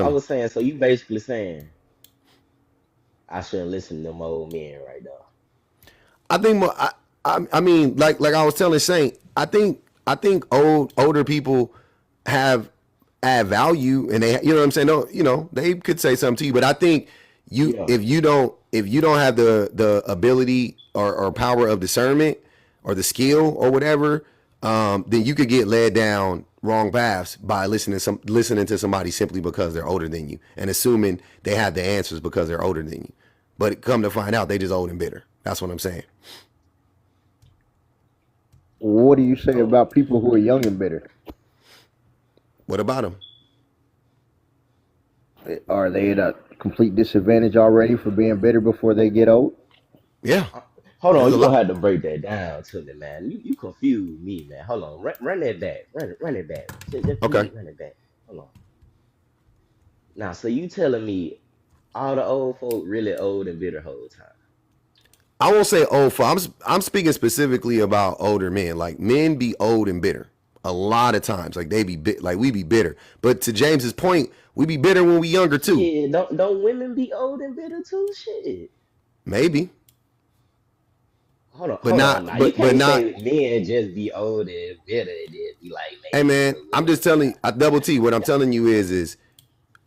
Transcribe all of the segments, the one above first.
I Tell me. was saying, so you basically saying I shouldn't listen to them old men right now. I think I mean, like I was telling Saint, I think older people have add value, and they, you know what I'm saying. No, they could say something to you, but I think Yeah. if you don't have the ability or power of discernment or the skill or whatever, then you could get led down wrong paths by listening to somebody simply because they're older than you and assuming they have the answers because they're older than you. But come to find out, they just old and bitter. That's what I'm saying. What do you say So about people who are young and bitter? What about them? Are they at a complete disadvantage already for being bitter before they get old? Yeah, uh, hold there's on, a you gonna lot. have to break that down to me, man. You confuse me, man. Hold on, run that back, run it back. Just Okay. please run it back. Hold on. Now, so you telling me all the old folk really old and bitter whole time? I won't say old for. I'm speaking specifically about older men. Like men be old and bitter a lot of times. Like they be like we be bitter. But to James's point, we be bitter when we younger too. Shit, don't women be old and bitter too? Shit. Maybe, Hold on, but hold on. not. Now you But can't not. say men just be old and bitter and then be like Hey maybe man, a I'm little just telling. I double T. What I'm telling you is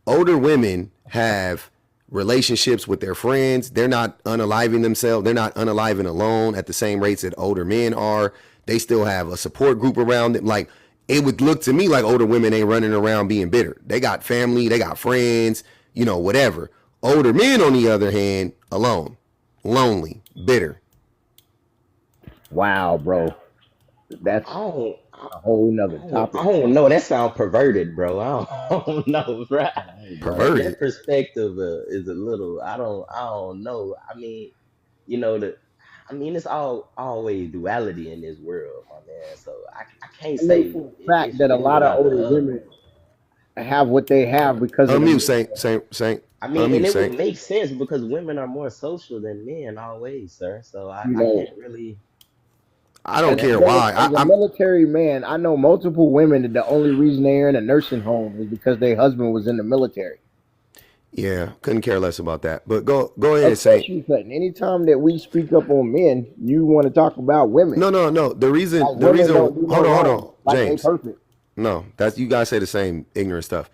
older women have relationships with their friends. They're not unaliving themselves. They're not unaliving alone at the same rates that older men are. They still have a support group around them. Like it would look to me like older women ain't running around being bitter. They got family, they got friends, whatever. Older men, on the other hand, alone, lonely, bitter. Wow, bro, that's I don't, a whole nother I topic. don't know. That sound perverted, bro. I don't know, bro. No, bro. That Perverted. perspective is a little. I don't know. I mean, you know the. I mean, it's always duality in this world, my man. So I can't I know say for a fact that a it's lot of without the older other. women have what they have because of the Unmute, men. Saint. I mean, and Unmute, it would Saint. make sense because women are more social than men always, sir. So You I know, can't really. I don't as care why. as a I'm military man, I know multiple women that the only reason they're in a nursing home is because their husband was in the military. Yeah, couldn't care less about that. But go ahead, Of course, Saint. you couldn't. Anytime that we speak up on men, you want to talk about women. No. The reason, Like women don't do no hold wrong. on, Like they James. perfect. No, that's you guys say the same ignorant stuff.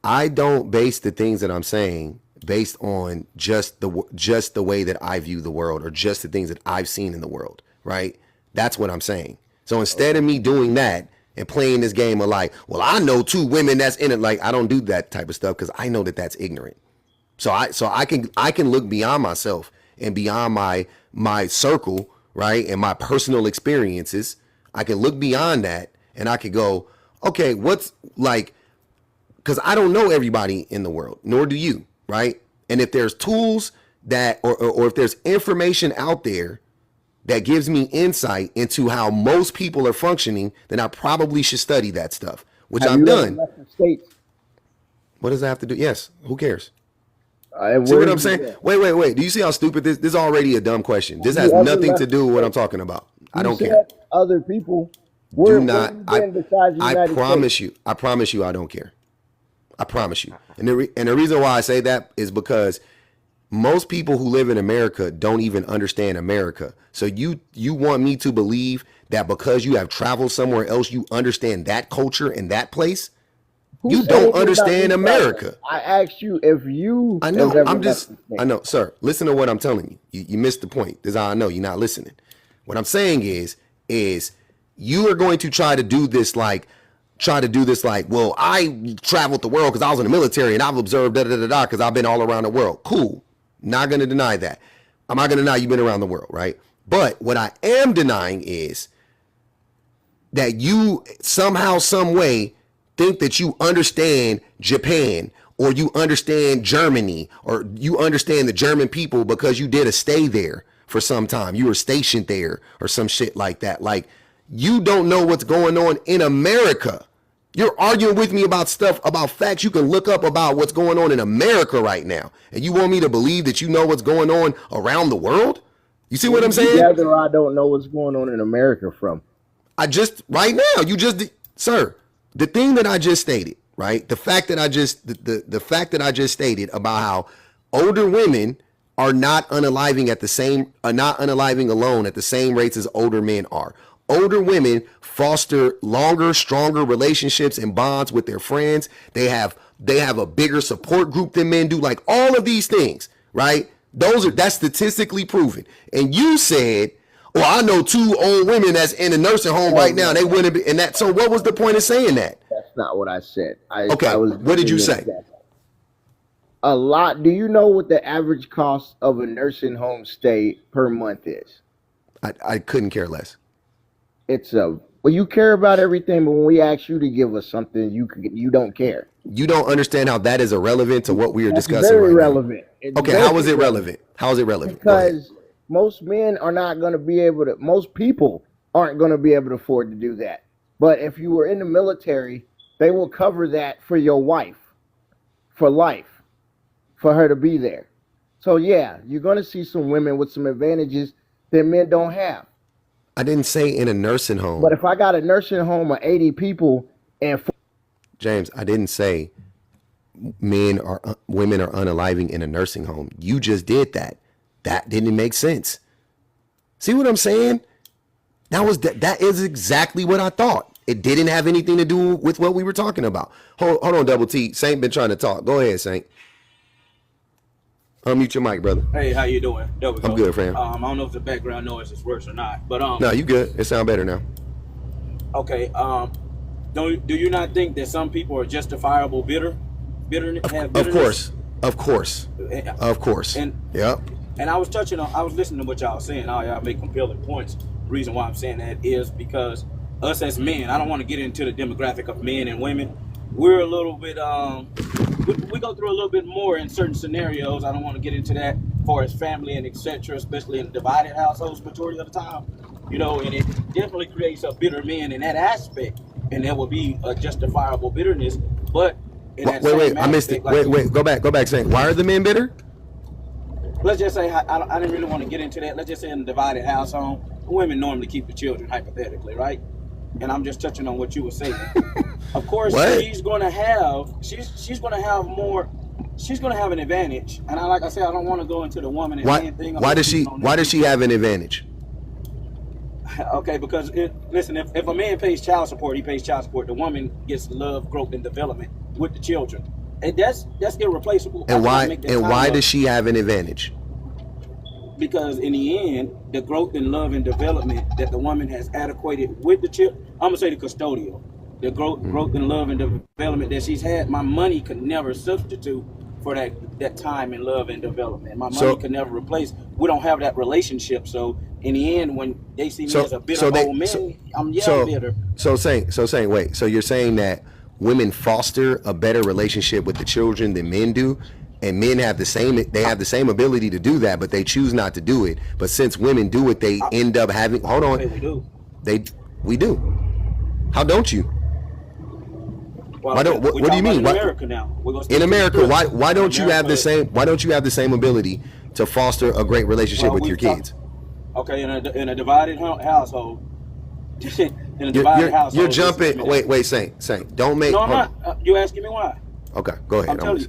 I don't base the things that I'm saying based on just the way that I view the world or just the things that I've seen in the world, right? That's what I'm saying. So instead of Okay. me doing that and playing this game of like, well, I know two women that's in it, like I don't do that type of stuff because I know that that's ignorant. So I can look beyond myself and beyond my circle, right? And my personal experiences. I can look beyond that and I could go, okay, what's like, because I don't know everybody in the world, nor do you, right? And if there's tools that or if there's information out there that gives me insight into how most people are functioning, then I probably should study that stuff, which Have I've you ever done. left the states? What does that have to do? Yes, who cares? And See where what have I'm you saying? been? Wait. Do you see how stupid this is already a dumb question? Have This has you ever nothing to left do the with what I'm states? talking about. I You don't care. said other people. Do Where have not you I been besides the I United States? promise you I don't care. I promise you. I, And the reason why I say that is because most people who live in America don't even understand America. So you want me to believe that because you have traveled somewhere else you understand that culture and that place? Who You said don't anything about understand me traveling? America. I asked you if you I have know. ever left the I states. know, sir. Listen to what I'm telling you. You missed the point. This is how I know you're not listening. What I'm saying is you are going to try to do this like, well, I traveled the world because I was in the military and I've observed da da da da because I've been all around the world. Cool. Not gonna deny that. I'm not gonna deny you've been around the world, right? But what I am denying is that you somehow, some way think that you understand Japan or you understand Germany or you understand the German people because you did a stay there for some time. You were stationed there or some shit like that. Like you don't know what's going on in America. You're arguing with me about stuff, about facts you can look up about what's going on in America right now. And you want me to believe that you know what's going on around the world? You see Where what do I'm you saying? gather I don't know what's going on in America from? I just right now, you just sir, the thing that I just stated, right? The fact that I just the fact that I just stated about how older women are not unaliving at the same not unaliving alone at the same rates as older men are. Older women foster longer, stronger relationships and bonds with their friends. They have a bigger support group than men do. Like all of these things, right? That's statistically proven. And you said, "Well, I know 2 old women that's in a nursing home right now. They wouldn't be." And that. So, what was the point of saying that? That's not what I said. Okay. What did you say? A lot. Do you know what the average cost of a nursing home stay per month is? I couldn't care less. Well, you care about everything, but when we ask you to give us something, you don't care. You don't understand how that is irrelevant to what we are discussing very right relevant. now. Okay, how is it relevant? How is it relevant? Because most men are not going to be able to. Most people aren't going to be able to afford to do that. But if you were in the military, they will cover that for your wife, for life, for her to be there. So yeah, you're going to see some women with some advantages that men don't have. I didn't say in a nursing home. But if I got a nursing home of 80 people and James, I didn't say women are unaliving in a nursing home. You just did that. That didn't make sense. See what I'm saying? That is exactly what I thought. It didn't have anything to do with what we were talking about. Hold on, Double T. Saint been trying to talk. Go ahead, Saint. Unmute your mic, brother. Hey, how you doing? There we go. I'm good, fam. I don't know if the background noise is worse or not, but No, you good. It sound better now. Okay. Do you not think that some people are justifiable bitterness? Of course. And yep. And I was listening to what y'all saying. Y'all make compelling points. The reason why I'm saying that is because us as men, I don't want to get into the demographic of men and women. We're a little bit we go through a little bit more in certain scenarios. I don't want to get into that for his family and etc., especially in divided households majority of the time. You know, and it definitely creates a bitter man in that aspect, and there will be a justifiable bitterness. But in that wait, I missed it. Like, wait, go back. Saying, why are the men bitter? Let's just say I didn't really want to get into that. Let's just say in a divided household, women normally keep the children, hypothetically, right? And I'm just touching on what you were saying. Of course, she's going to have an advantage. And like I said, I don't want to go into the woman and man thing. Why does she have an advantage? Okay, because listen, if a man pays child support, he pays child support. The woman gets love, growth, and development with the children, and that's irreplaceable. And why does she have an advantage? Because in the end, the growth and love and development that the woman has adequated with the children, I'm gonna say the custodial, the growth and love and development that she's had, my money could never substitute for that time and love and development. My money could never replace. We don't have that relationship. So in the end, when they see me as a bitter old man, I'm bitter. So you're saying that women foster a better relationship with the children than men do? And men have the same ability to do that, but they choose not to do it. But since women do it, they end up having. Hold on. We do. How don't you? Well, why don't? What do you mean? In America now. In America, why don't you have the same? Why don't you have the same ability to foster a great relationship with your kids? Okay, in a divided household. In a divided household. You're jumping. Wait, Saint. Don't make. No, I'm not. You asking me why? Okay, go ahead. I'm telling you,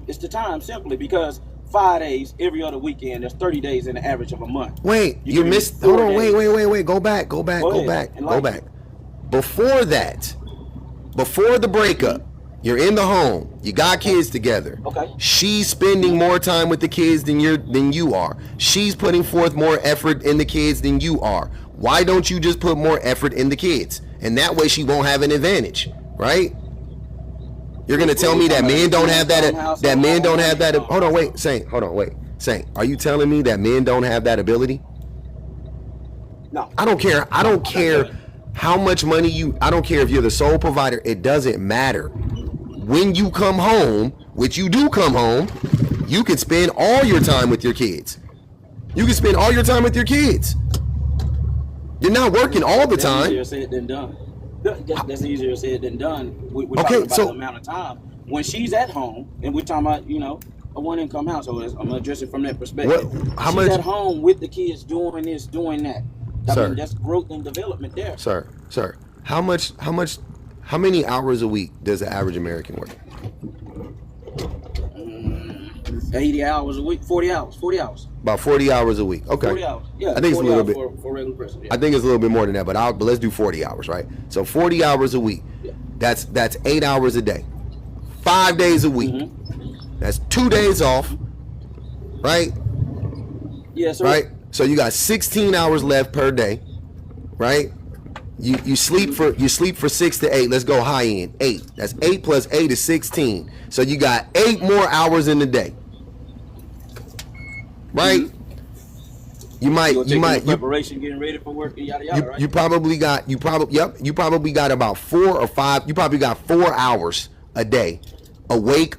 it's the time simply because 5 days every other weekend. There's 30 days in the average of a month. Wait, you missed. Hold on, wait. Go back. Before that, before the breakup, you're in the home. You got kids together. Okay. She's spending more time with the kids than you are. She's putting forth more effort in the kids than you are. Why don't you just put more effort in the kids? And that way she won't have an advantage, right? You're gonna tell me that men don't have that? That men don't have that? Hold on, wait, Saint. Are you telling me that men don't have that ability? No. I don't care how much money I don't care if you're the sole provider. It doesn't matter. When you come home, which you do come home, you can spend all your time with your kids. You're not working all the time. Easier said than done. That's easier said than done. We're talking about the amount of time. When she's at home, and we're talking about, a one-income household, I'm going to address it from that perspective. She's at home with the kids doing this, doing that. I mean, that's growth and development there. Sir, how much How many hours a week does the average American work? 80 hours a week, 40 hours, 40 hours. About 40 hours a week. Okay. 40 hours. Yeah, I think it's a little bit for regular person. Yeah. I think it's a little bit more than that, but let's do 40 hours, right? So 40 hours a week. Yeah. That's 8 hours a day. 5 days a week. That's 2 days off. Right? Yeah, sir. Right? So you got 16 hours left per day. Right? You sleep for 6 to 8. Let's go high end. 8. That's 8 plus 8 is 16. So you got 8 more hours in the day. Right? You might preparation, getting ready for work, and yada yada, right? You probably got about 4 or 5. You probably got 4 hours a day, awake,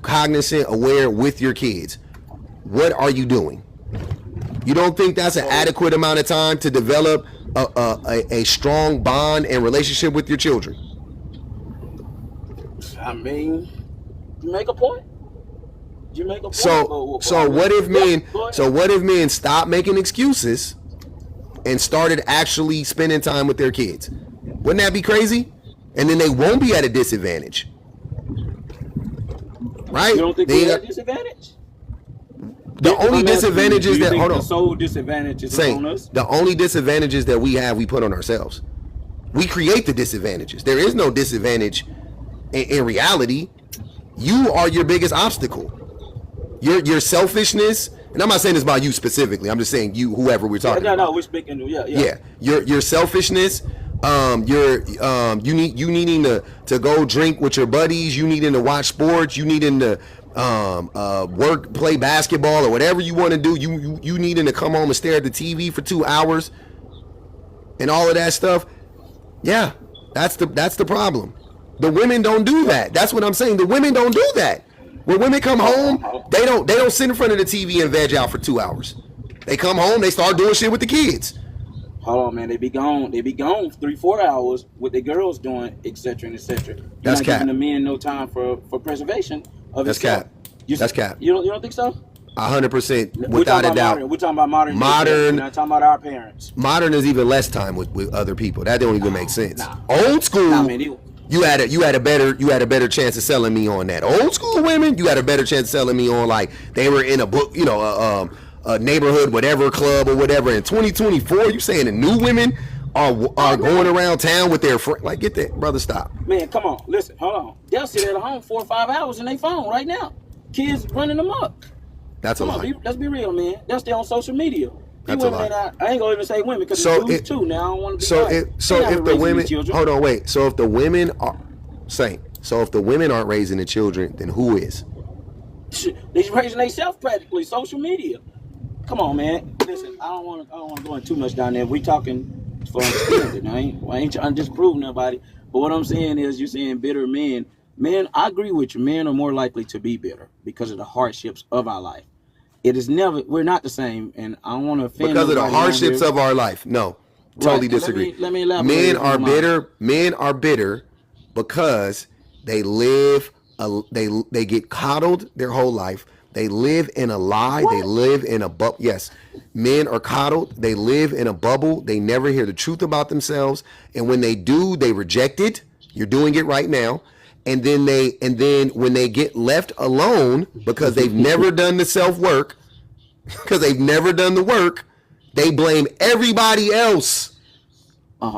cognizant, aware with your kids. What are you doing? You don't think that's an adequate amount of time to develop a strong bond and relationship with your children? I mean, you make a point. You make a point. So what if men stopped making excuses and started actually spending time with their kids? Wouldn't that be crazy? And then they won't be at a disadvantage. Right? You don't think they're at a disadvantage? The only disadvantages that hold on. The sole disadvantages on us. The only disadvantages that we put on ourselves. We create the disadvantages. There is no disadvantage in reality. You are your biggest obstacle. Your selfishness, and I'm not saying this about you specifically. I'm just saying you, whoever we're talking about. No, we're speaking. Yeah. Your selfishness. You needing to go drink with your buddies. You needing to watch sports. You needing to work, play basketball, or whatever you want to do. You needing to come home and stare at the TV for 2 hours, and all of that stuff. Yeah, that's the problem. The women don't do that. That's what I'm saying. The women don't do that. When women come home, they don't sit in front of the TV and veg out for 2 hours. They come home, they start doing shit with the kids. Hold on, man. They be gone 3-4 hours with the girls doing, etc. and etc. You're That's not cap. giving the men no time for preservation of That's itself. cap. That's cap. You don't think so? 100%, without a doubt. We're talking about modern. We're not talking about our parents. Modern is even less time with other people. That don't even make sense. Nah. Old school. Nah, man, You had a better chance of selling me on that. Old school women, you had a better chance of selling me on like they were in a book, a neighborhood whatever club or whatever. In 2024, you saying the new women are going around town with their friends? Like, get that, brother, stop. Man, come on, listen, hold on. They'll sit at home 4 or 5 hours in their phone right now. Kids running them up. That's Come a on, lie. let's be real, man. That's their on social media. That's a lie. I ain't gonna even say women because it's dudes too. Now I don't want to be if the women, hold on, wait. So if the women are if the women aren't raising the children, then who is? They're raising themselves practically. Social media. Come on, man. Listen, I don't want to go in too much down there. We talking for understanding. I ain't trying to disprove nobody. But what I'm saying is, you're saying bitter men. Men, I agree with you. Men are more likely to be bitter because of the hardships of our life. It is never. We're not the same, and I don't want to offend. Because of the hardships of our life. No, totally disagree. Let me elaborate. Men are bitter. Men are bitter because they live. They get coddled their whole life. They live in a lie. What? They live in a bubble. Yes, men are coddled. They live in a bubble. They never hear the truth about themselves, and when they do, they reject it. You're doing it right now. And then when they get left alone because they've never done the self-work, because they've never done the work, they blame everybody else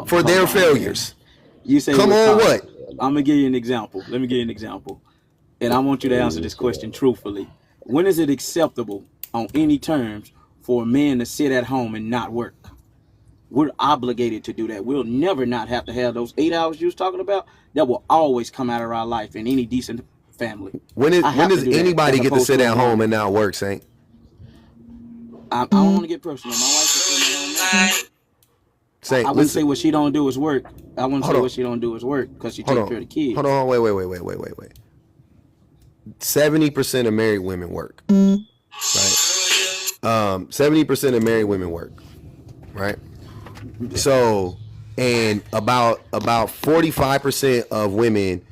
for their failures. You say, come on, what? I'm gonna give you an example. Let me give you an example, and I want you to answer this question truthfully. When is it acceptable on any terms for a man to sit at home and not work? We're obligated to do that. We'll never not have to have those 8 hours you was talking about. That will always come out of our life in any decent family. When does anybody get to sit at home and not work, Saint? I don't want to get personal. My wife is sitting at home. Saint, I wouldn't say what she don't do is work. I wouldn't say what she don't do is work because she takes care of the kids. Hold on, wait. 70% of married women work. Right? 70% of married women work. Right? So, and about 45% of women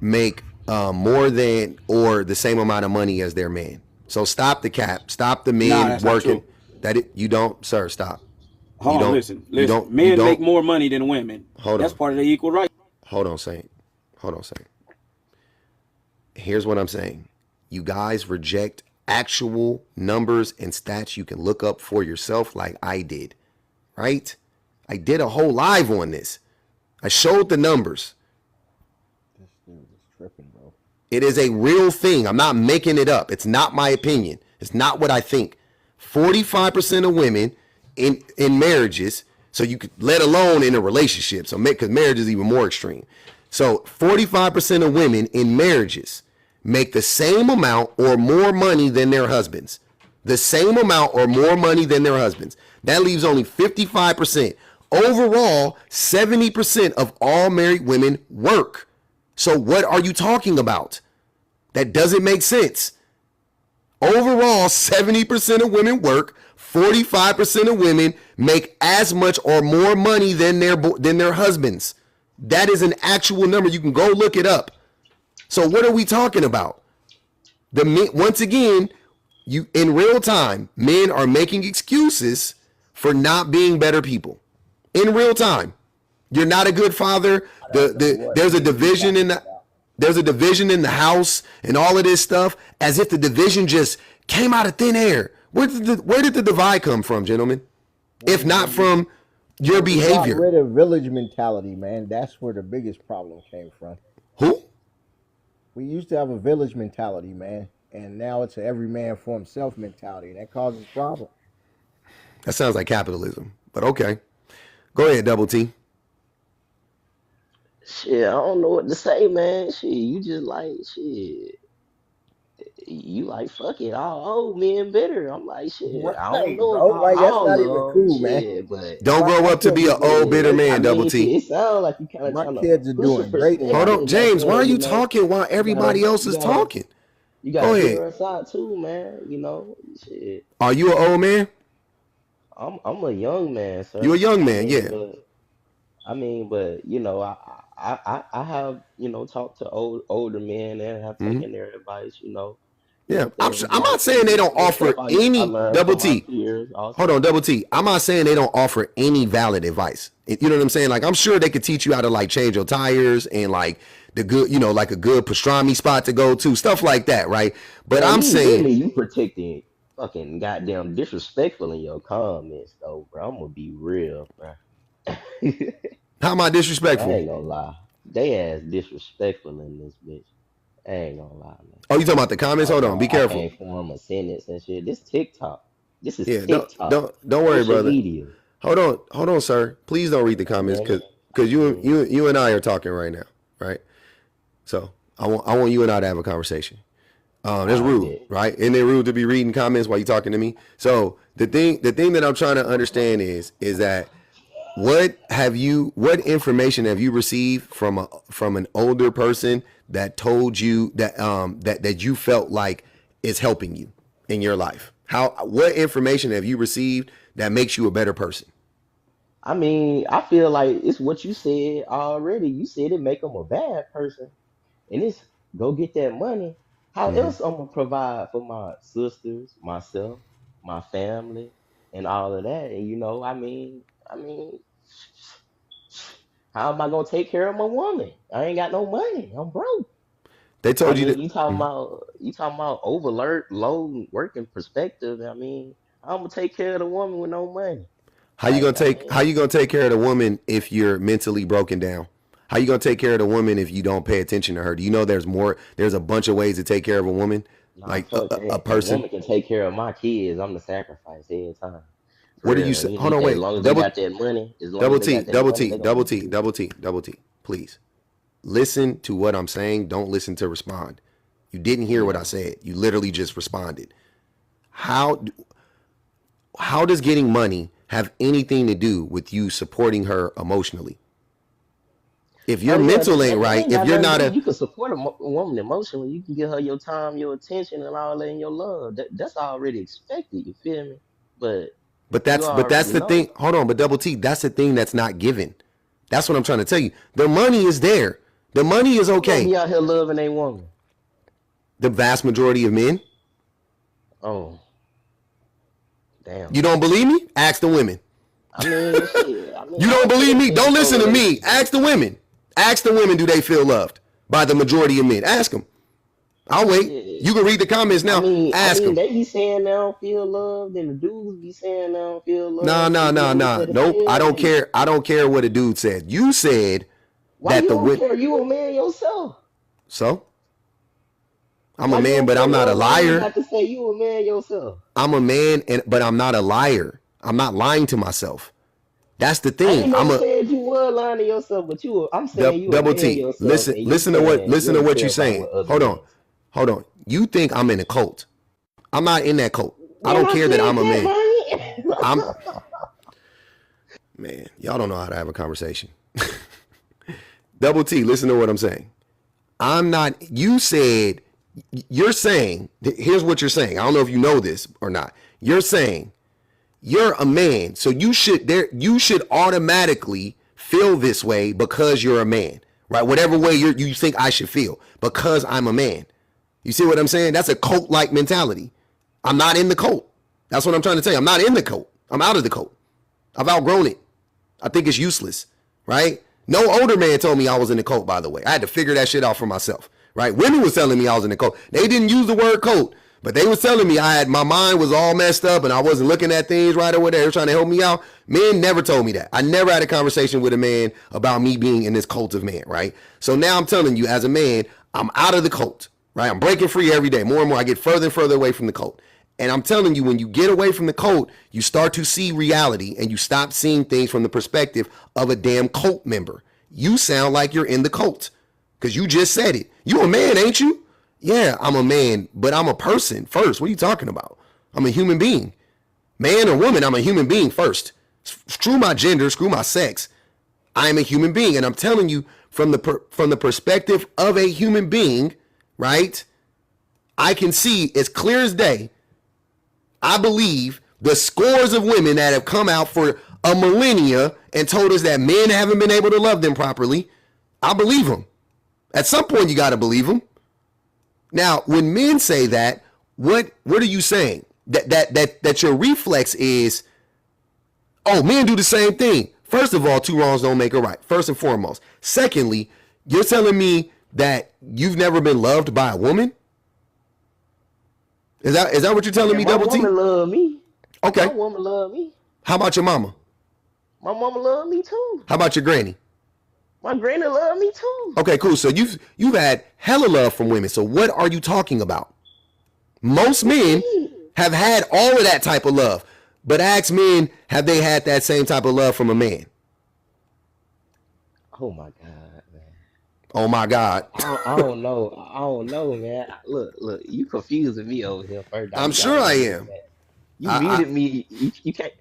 make more than or the same amount of money as their man. So stop the cap. Stop the men working. You don't, sir. Stop. Hold on, listen. Men make more money than women. That's part of the equal right. Hold on, Saint. Hold on a second. Here's what I'm saying. You guys reject actual numbers and stats you can look up for yourself like I did, right? I did a whole live on this. I showed the numbers. This dude is tripping, bro. It is a real thing. I'm not making it up. It's not my opinion. It's not what I think. 45% of women in marriages, so you could, let alone in a relationship, so because marriage is even more extreme. So 45% of women in marriages make the same amount or more money than their husbands. The same amount or more money than their husbands. That leaves only 55%. Overall, 70% of all married women work. So what are you talking about? That doesn't make sense. Overall, 70% of women work. 45% of women make as much or more money than their husbands. That is an actual number. You can go look it up. So what are we talking about? Once again, you in real time, men are making excuses for not being better people. In real time, you're not a good father. There's a division in the house and all of this stuff, as if the division just came out of thin air. Where did the divide come from, gentlemen? If not from your behavior. Got rid of village mentality, man. That's where the biggest problem came from. Who? We used to have a village mentality, man, and now it's an every man for himself mentality, and that causes problems. That sounds like capitalism, but okay. Go ahead, Double T. Shit, I don't know what to say, man. Shit, you just like shit. You like fuck it, all old men better. I'm like shit. I don't Right, know bro. about Like that's all not of even them, cool, man. shit, but Don't grow up to be an old bitter man, I Double mean, T. shit, it sounds like you kind of My trying kids to are push doing a great. perspective, Hold on, James. Why are you know, talking while everybody else is talking? You Go gotta ahead. hear us out too, man. You know, shit. Are you an old man? I'm a young man, sir. You a young man, yeah. But you know, I have talked to older men and have Mm-hmm. taken their advice. Yeah, things I'm not like saying they don't offer stuff I any learned Double from my T. peers Hold also. on, Double T. I'm not saying they don't offer any valid advice. You know what I'm saying? Like, I'm sure they could teach you how to like change your tires and like the good, like a good pastrami spot to go to, stuff like that, right? But Man, I'm saying, you protecting fucking goddamn disrespectful in your comments though, bro. I'm gonna be real, bro. how am I I disrespectful? ain't gonna lie. They ass disrespectful in this bitch. I ain't gonna lie, man. Oh, you talking about the comments? Hold on, be I careful. can't form a sentence and shit. This TikTok. This is Yeah, TikTok. don't worry, Social brother. media. Hold on, sir. Please don't read the comments Damn it. because you and I are talking right now, right? So I want you and I to have a conversation. That's I rude, bet. right? Isn't it rude to be reading comments while you're talking to me? So the thing that I'm trying to understand is that what information have you received from an older person that told you that you felt like is helping you in your life? What information have you received that makes you a better person? I mean, I feel like it's what you said already. You said it make them a bad person, and it's go get that money. How Mm-hmm. else I'm gonna provide for my sisters, myself, my family, and all of that? And I mean, how am I gonna take care of my woman? I ain't got no money. I'm broke. They I told you mean, that. you talking about overload low working perspective. I mean, I'm gonna take care of the woman with no money. Like, I How mean, you gonna take care of the woman if you're mentally broken down? How you gonna take care of the woman if you don't pay attention to her? Do you know there's a bunch of ways to take care of a woman, nah, like fuck a that. A person? woman can take care of my kids. I'm the sacrifice every time. For What do you real. say? Hold on, As wait. long as they got that money, Double T, they gonna be cool. double T. Please listen to what I'm saying. Don't listen to respond. You didn't hear what I Yeah. said. You literally just responded. How how does getting money have anything to do with you supporting her emotionally? If your Oh yeah, mental ain't that right, ain't if got you're nothing to not do. a You can support a woman emotionally. You can give her your time, your attention, and all that, and your love. That's already expected. You feel me? But but you that's already the thing. know. Hold on, but Double T, that's the thing that's not given. That's what I'm trying to tell you. The money is there. The money is Who gonna okay. be out here loving a woman? The vast majority of men. Oh, damn. You don't believe me? Ask the women. I mean, shit. I mean, You I don't don't put believe me? anything Don't before listen to me. relationship. Ask the women. Ask the women, do they feel loved? by the majority of men? Ask them. I'll wait. Yeah. You can read the comments now. Ask them. They be saying they don't feel loved, and the dudes be saying they don't feel Nah. loved. Nope. I don't care. I don't care what a dude said. You said Why that you the don't care? You a man yourself. So I'm Why a you man, don't but care I'm not a what you liar. got to say you a man yourself. I'm a man, but I'm not a liar. I'm not lying to myself. That's the I thing. ain't never said you were lying to yourself, but I'm saying you a Double man T. yourself, and you Listen to what saying you don't you're care about saying. what other men say. Hold on. You think I'm in a cult? I'm not in that cult. I Man, don't I care that said I'm a man. that, man. I'm man. Y'all don't know how to have a conversation. Double T. Listen to what I'm saying. I'm not. You said. You're saying. Here's what you're saying. I don't know if you know this or not. You're saying you're a man, so you should automatically feel this way because you're a man, right? Whatever way you think I should feel because I'm a man. You see what I'm saying? That's a cult-like mentality. I'm not in the cult. That's what I'm trying to tell you. I'm not in the cult. I'm out of the cult. I've outgrown it. I think it's useless, right? No older man told me I was in the cult, by the way. I had to figure that shit out for myself, right? Women was telling me I was in the cult. They didn't use the word cult, but they was telling me my mind was all messed up and I wasn't looking at things right or whatever. They were trying to help me out. Men never told me that. I never had a conversation with a man about me being in this cult of man, right? So now I'm telling you, as a man, I'm out of the cult, right? I'm breaking free every day. More and more, I get further and further away from the cult. And I'm telling you, when you get away from the cult, you start to see reality and you stop seeing things from the perspective of a damn cult member. You sound like you're in the cult because you just said it. You a man, ain't you? Yeah, I'm a man, but I'm a person first. What are you talking about? I'm a human being. Man or woman, I'm a human being first. Screw my gender, screw my sex. I am a human being. And I'm telling you from the perspective of a human being, right? I can see as clear as day. I believe the scores of women that have come out for a millennia and told us that men haven't been able to love them properly. I believe them. At some point, you got to believe them. Now, when men say that, what are you saying? That your reflex is, oh, men do the same thing. First of all, two wrongs don't make a right. First and foremost. Secondly, you're telling me that you've never been loved by a woman? Is that what you're telling me, Double T? My woman love me. Okay. My woman love me. How about your mama? My mama love me too. How about your granny? My granny love me too. Okay, cool. So you've had hella love from women. So what are you talking about? Most men have had all of that type of love. But ask men, have they had that same type of love from a man? Oh my God, man. Oh my God. I don't know, man. Look, you confusing me over here first. I'm sure I am. You muted me. You can't.